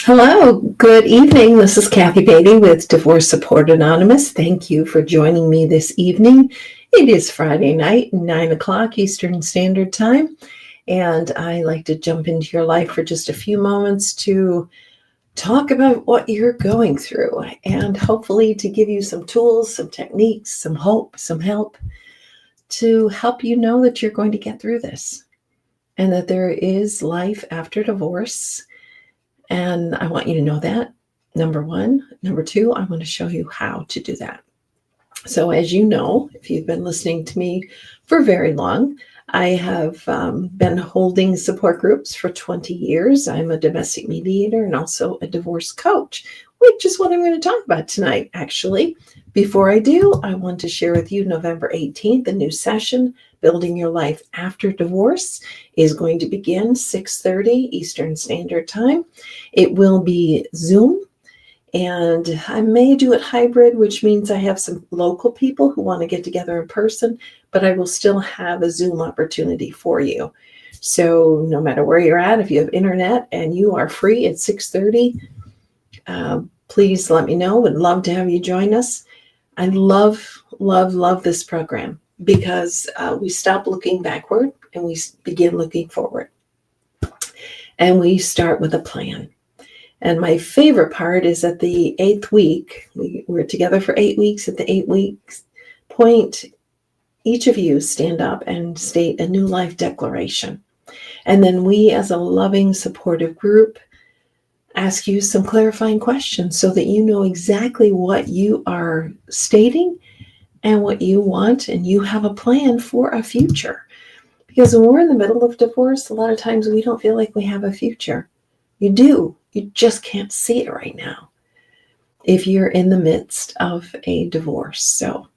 Hello, good evening. This is Kathy Beatty with Divorce Support Anonymous. Thank you for joining me this evening. It is Friday night, 9 o'clock Eastern Standard Time, and I like to jump into your life for just a few moments to talk about what you're going through and hopefully to give you some tools, some techniques, some hope, some help to help you know that you're going to get through this and that there is life after divorce. And I want you to know that, number one. Number two, I want to show you how to do that. So as you know, if you've been listening to me for very long, I have been holding support groups for 20 years. I'm a domestic mediator and also a divorce coach, which is what I'm going to talk about tonight, actually. Before I do, I want to share with you November 18th, a new session, Building Your Life After Divorce, is going to begin 6:30 Eastern Standard Time. It will be Zoom, and I may do it hybrid, which means I have some local people who want to get together in person, but I will still have a Zoom opportunity for you. So no matter where you're at, if you have internet and you are free at 6:30, please let me know. Would love to have you join us. I love this program because we stop looking backward and we begin looking forward. And we start with a plan. And my favorite part is at the 8th week, we're together for 8 weeks. At the 8 weeks point, each of you stand up and state a new life declaration. And then we, as a loving, supportive group, ask you some clarifying questions so that you know exactly what you are stating and what you want, and you have a plan for a future. Because when we're in the middle of divorce, a lot of times we don't feel like we have a future. You do. You just can't see it right now if you're in the midst of a divorce. So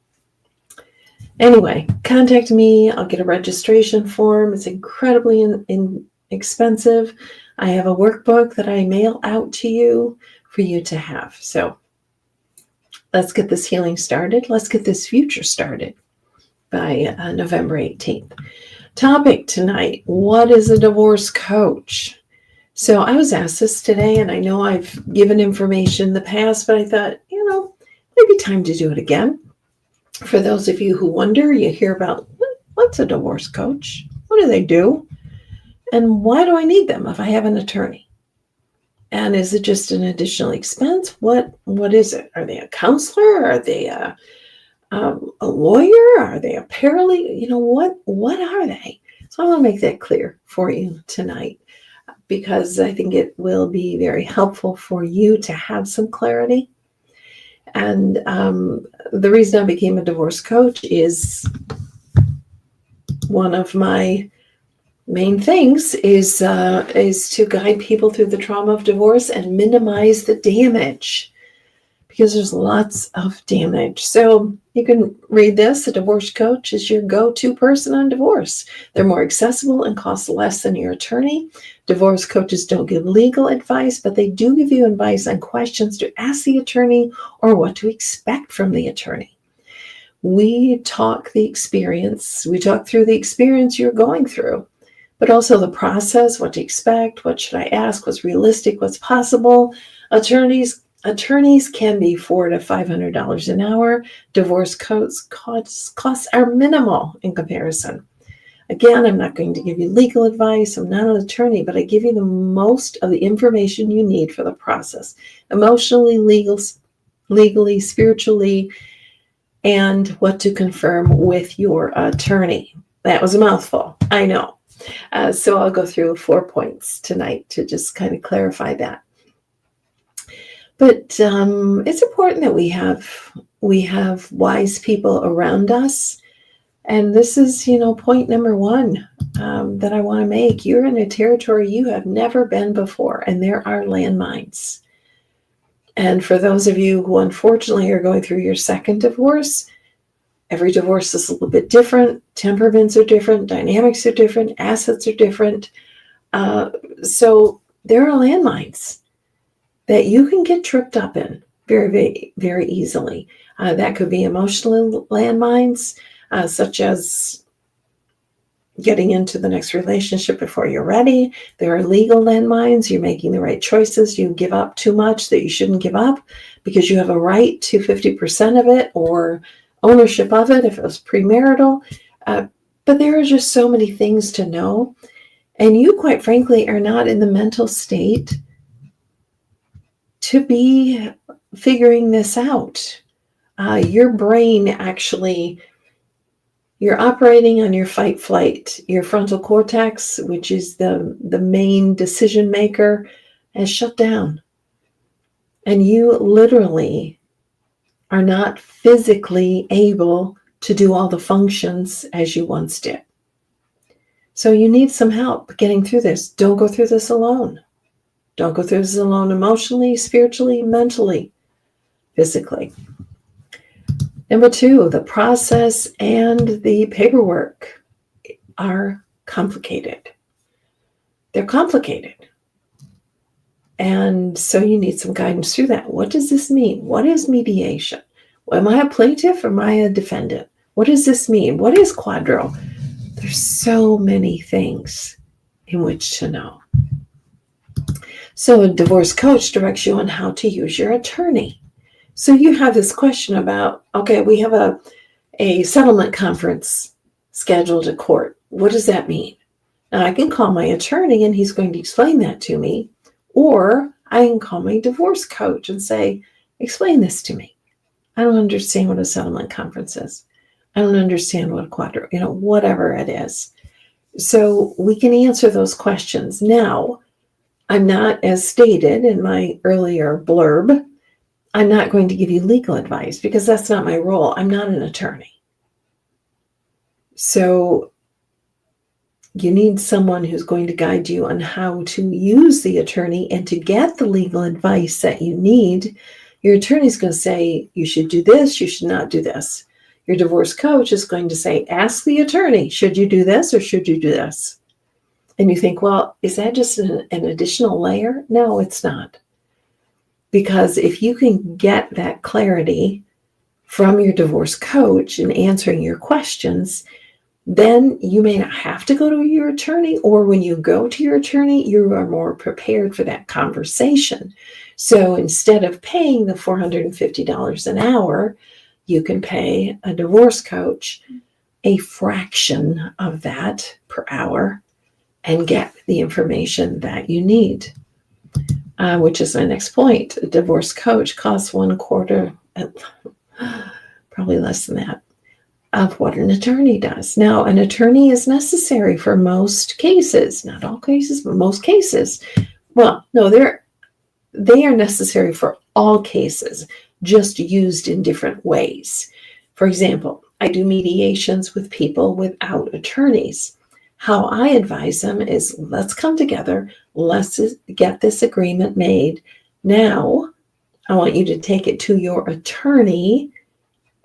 anyway, contact me. I'll get a registration form. It's incredibly inexpensive. I have a workbook that I mail out to you for you to have. So let's get this healing started. Let's get this future started by November 18th. Topic tonight, what is a divorce coach? So I was asked this today, and I know I've given information in the past, but I thought, maybe time to do it again. For those of you who wonder, you hear about what's a divorce coach? What do they do? And why do I need them if I have an attorney? And is it just an additional expense? What is it? Are they a counselor? Are they a lawyer? Are they a paralegal? What are they? So I want to make that clear for you tonight, because I think it will be very helpful for you to have some clarity. And the reason I became a divorce coach is one of my main things is to guide people through the trauma of divorce and minimize the damage, because there's lots of damage. So you can read this. A divorce coach is your go-to person on divorce. They're more accessible and cost less than your attorney. Divorce coaches don't give legal advice, but they do give you advice on questions to ask the attorney or what to expect from the attorney. We talk through the experience you're going through, but also the process, what to expect, what should I ask, what's realistic, what's possible. Attorneys can be $400 to $500 an hour. Divorce costs are minimal in comparison. Again, I'm not going to give you legal advice. I'm not an attorney, but I give you the most of the information you need for the process, emotionally, legally, spiritually, and what to confirm with your attorney. That was a mouthful, I know. So I'll go through 4 points tonight to just kind of clarify that. But it's important that we have wise people around us. And this is, point number one that I want to make. You're in a territory you have never been before, and there are landmines. And for those of you who unfortunately are going through your second divorce, every divorce is a little bit different. Temperaments are different. Dynamics are different. Assets are different. So there are landmines that you can get tripped up in very, very, very easily. That could be emotional landmines, such as getting into the next relationship before you're ready. There are legal landmines. You're making the right choices. You give up too much that you shouldn't give up because you have a right to 50% of it or ownership of it if it was premarital. But there are just so many things to know. And you, quite frankly, are not in the mental state to be figuring this out. Your brain actually, you're operating on your fight flight. Your frontal cortex, which is the main decision maker, has shut down. And you literally are not physically able to do all the functions as you once did. So you need some help getting through this. Don't go through this alone. Don't go through this alone emotionally, spiritually, mentally, physically. Number two, the process and the paperwork are complicated. They're complicated. And so you need some guidance through that. What does this mean? What is mediation? Am I a plaintiff or am I a defendant? What does this mean? What is quadro? There's so many things in which to know. So a divorce coach directs you on how to use your attorney. So you have this question about, okay, we have a settlement conference scheduled at court. What does that mean? Now I can call my attorney and he's going to explain that to me. Or I can call my divorce coach and say, explain this to me. I don't understand what a settlement conference is. I don't understand what a quadro, whatever it is. So we can answer those questions. Now, I'm not, as stated in my earlier blurb, I'm not going to give you legal advice because that's not my role. I'm not an attorney. So you need someone who's going to guide you on how to use the attorney and to get the legal advice that you need. Your attorney's going to say, you should do this, you should not do this. Your divorce coach is going to say, ask the attorney, should you do this or should you do this? And you think, well, is that just an additional layer? No, it's not. Because if you can get that clarity from your divorce coach in answering your questions, then you may not have to go to your attorney, or when you go to your attorney, you are more prepared for that conversation. So instead of paying the $450 an hour, you can pay a divorce coach a fraction of that per hour and get the information that you need, which is my next point. A divorce coach costs 1/4, probably less than that, of what an attorney does. Now, an attorney is necessary for most cases, not all cases, but most cases. Well, no, they are necessary for all cases, just used in different ways. For example, I do mediations with people without attorneys. How I advise them is, let's come together, let's get this agreement made. Now, I want you to take it to your attorney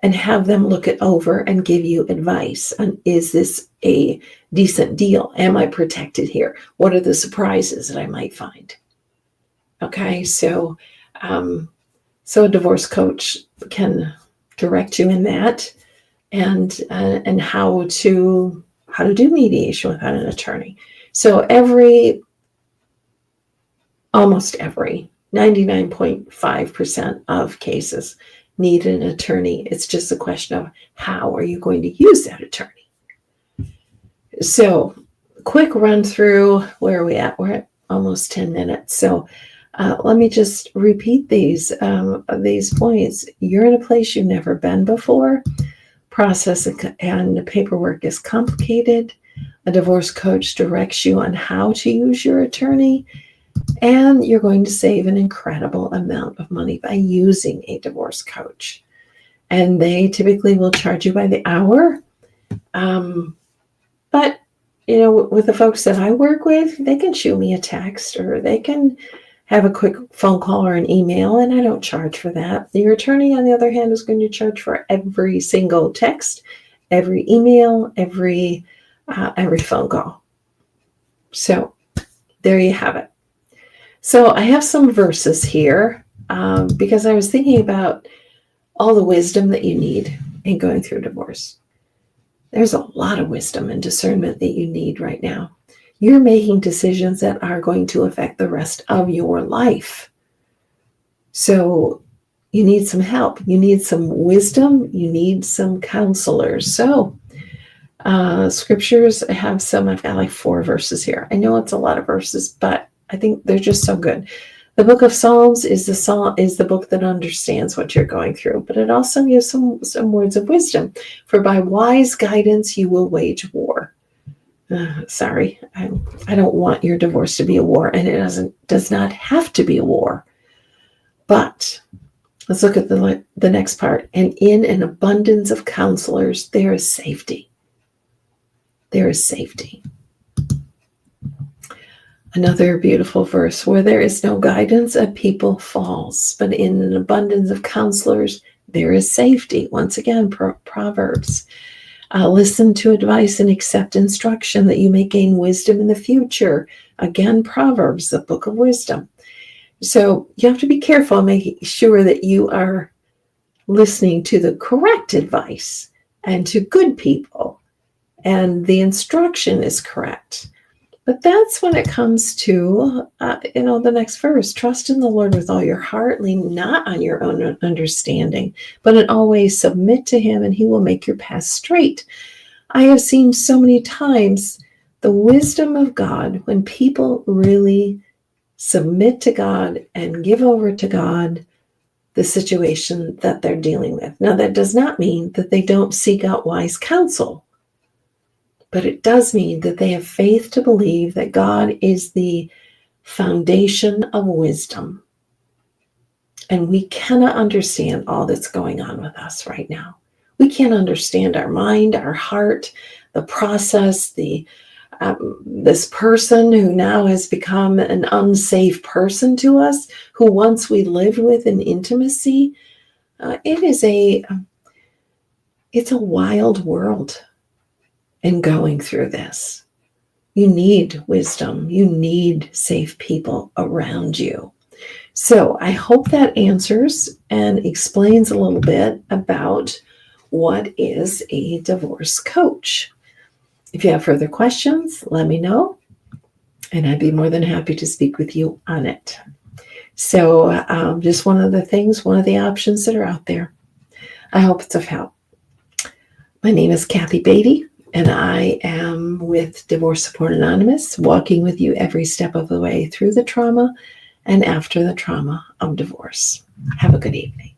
and have them look it over and give you advice on, is this a decent deal? Am I protected here? What are the surprises that I might find? Okay, so a divorce coach can direct you in that, and how to do mediation without an attorney. So almost every 99.5% of cases need an attorney. It's just a question of how are you going to use that attorney. So quick run through, where are we at? We're at almost 10 minutes. So let me just repeat these points. You're in a place you've never been before. Process and the paperwork is complicated. A divorce coach directs you on how to use your attorney, and you're going to save an incredible amount of money by using a divorce coach. And they typically will charge you by the hour. But, with the folks that I work with, they can shoot me a text or they can have a quick phone call or an email, and I don't charge for that. Your attorney, on the other hand, is going to charge for every single text, every email, every phone call. So there you have it. So I have some verses here because I was thinking about all the wisdom that you need in going through divorce. There's a lot of wisdom and discernment that you need right now. You're making decisions that are going to affect the rest of your life. So you need some help. You need some wisdom. You need some counselors. So scriptures, I've got like 4 verses here. I know it's a lot of verses, but I think they're just so good. The book of Psalms is the book that understands what you're going through, but it also gives some words of wisdom. For by wise guidance you will wage war. Sorry, I don't want your divorce to be a war, and it does not have to be a war. But let's look at the next part. And in an abundance of counselors, there is safety. There is safety. Another beautiful verse, where there is no guidance, a people falls, but in an abundance of counselors, there is safety. Once again, Proverbs. Listen to advice and accept instruction that you may gain wisdom in the future. Again, Proverbs, the book of wisdom. So you have to be careful making sure that you are listening to the correct advice and to good people, and the instruction is correct. But that's when it comes to, the next verse. Trust in the Lord with all your heart, lean not on your own understanding, but in all ways submit to him, and he will make your path straight. I have seen so many times the wisdom of God when people really submit to God and give over to God the situation that they're dealing with. Now, that does not mean that they don't seek out wise counsel. But it does mean that they have faith to believe that God is the foundation of wisdom. And we cannot understand all that's going on with us right now. We can't understand our mind, our heart, the process, this person who now has become an unsafe person to us, who once we lived with in intimacy. It's a wild world. And going through this, you need wisdom. You need safe people around you. So I hope that answers and explains a little bit about what is a divorce coach. If you have further questions, let me know, and I'd be more than happy to speak with you on it. So just one of the options that are out there. I hope it's of help. My name is Kathy Beatty, and I am with Divorce Support Anonymous, walking with you every step of the way through the trauma and after the trauma of divorce. Have a good evening.